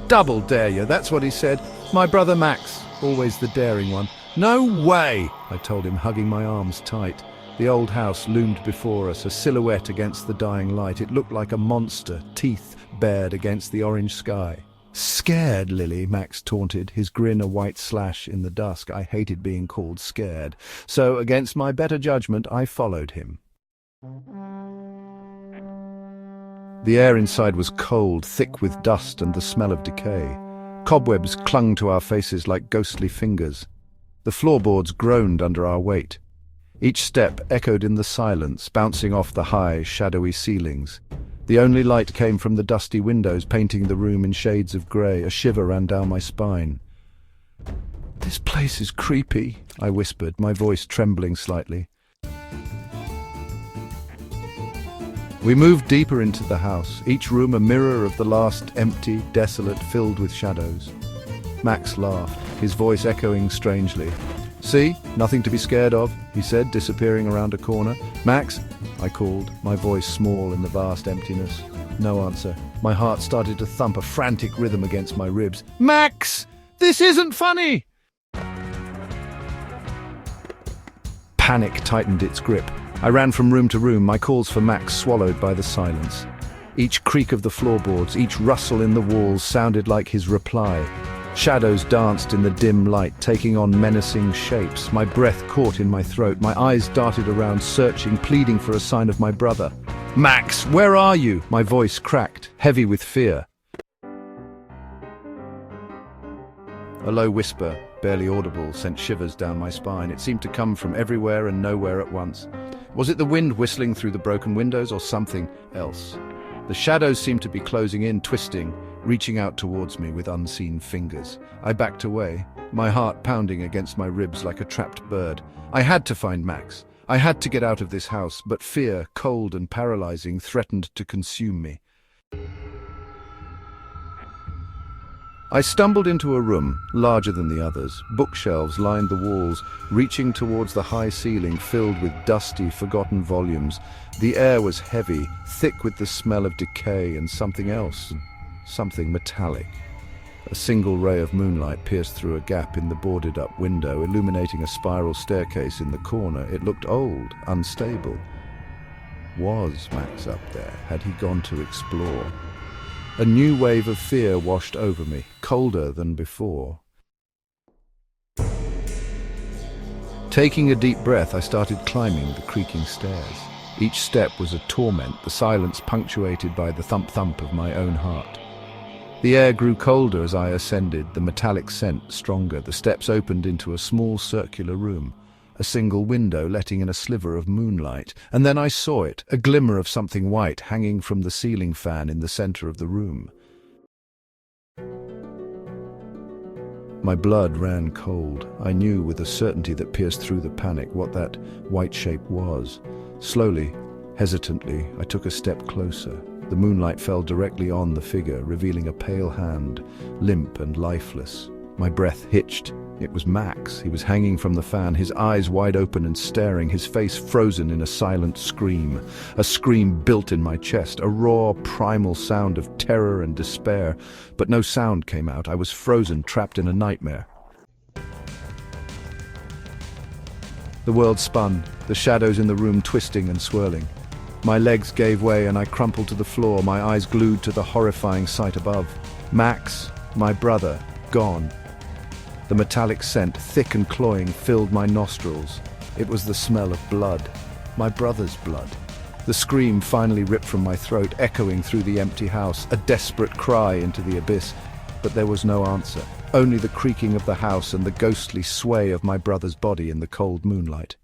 Double dare you, that's what he said. My brother Max, always the daring one. No way, I told him, hugging my arms tight. The old house loomed before us, a silhouette against the dying light. It looked like a monster, teeth bared against the orange sky. Scared, Lily, Max taunted, his grin a white slash in the dusk. I hated being called scared. So, against my better judgment, I followed him. The air inside was cold, thick with dust and the smell of decay. Cobwebs clung to our faces like ghostly fingers. The floorboards groaned under our weight. Each step echoed in the silence, bouncing off the high, shadowy ceilings. The only light came from the dusty windows, painting the room in shades of grey. A shiver ran down my spine. "This place is creepy," I whispered, my voice trembling slightly. We moved deeper into the house, each room a mirror of the last, empty, desolate, filled with shadows. Max laughed, his voice echoing strangely. "See? Nothing to be scared of," he said, disappearing around a corner. "Max?" I called, my voice small in the vast emptiness. No answer. My heart started to thump, a frantic rhythm against my ribs. "Max! This isn't funny!" Panic tightened its grip. I ran from room to room, my calls for Max swallowed by the silence. Each creak of the floorboards, each rustle in the walls sounded like his reply. Shadows danced in the dim light, taking on menacing shapes. My breath caught in my throat. My eyes darted around, searching, pleading for a sign of my brother. "Max, where are you?" My voice cracked, heavy with fear. A low whisper, barely audible, sent shivers down my spine. It seemed to come from everywhere and nowhere at once. Was it the wind whistling through the broken windows or something else? The shadows seemed to be closing in, twisting, reaching out towards me with unseen fingers. I backed away, my heart pounding against my ribs like a trapped bird. I had to find Max. I had to get out of this house, but fear, cold and paralyzing, threatened to consume me. I stumbled into a room, larger than the others. Bookshelves lined the walls, reaching towards the high ceiling filled with dusty, forgotten volumes. The air was heavy, thick with the smell of decay and something else, something metallic. A single ray of moonlight pierced through a gap in the boarded-up window, illuminating a spiral staircase in the corner. It looked old, unstable. Was Max up there? Had he gone to explore? A new wave of fear washed over me, colder than before. Taking a deep breath, I started climbing the creaking stairs. Each step was a torment, the silence punctuated by the thump-thump of my own heart. The air grew colder as I ascended, the metallic scent stronger. The steps opened into a small circular room, a single window letting in a sliver of moonlight. And then I saw it, a glimmer of something white hanging from the ceiling fan in the center of the room. My blood ran cold. I knew with a certainty that pierced through the panic what that white shape was. Slowly, hesitantly, I took a step closer. The moonlight fell directly on the figure, revealing a pale hand, limp and lifeless. My breath hitched. It was Max. He was hanging from the fan, his eyes wide open and staring, his face frozen in a silent scream. A scream built in my chest, a raw, primal sound of terror and despair. But no sound came out. I was frozen, trapped in a nightmare. The world spun, the shadows in the room twisting and swirling. My legs gave way and I crumpled to the floor, my eyes glued to the horrifying sight above. Max, my brother, gone. The metallic scent, thick and cloying, filled my nostrils. It was the smell of blood, my brother's blood. The scream finally ripped from my throat, echoing through the empty house, a desperate cry into the abyss. But there was no answer, only the creaking of the house and the ghostly sway of my brother's body in the cold moonlight.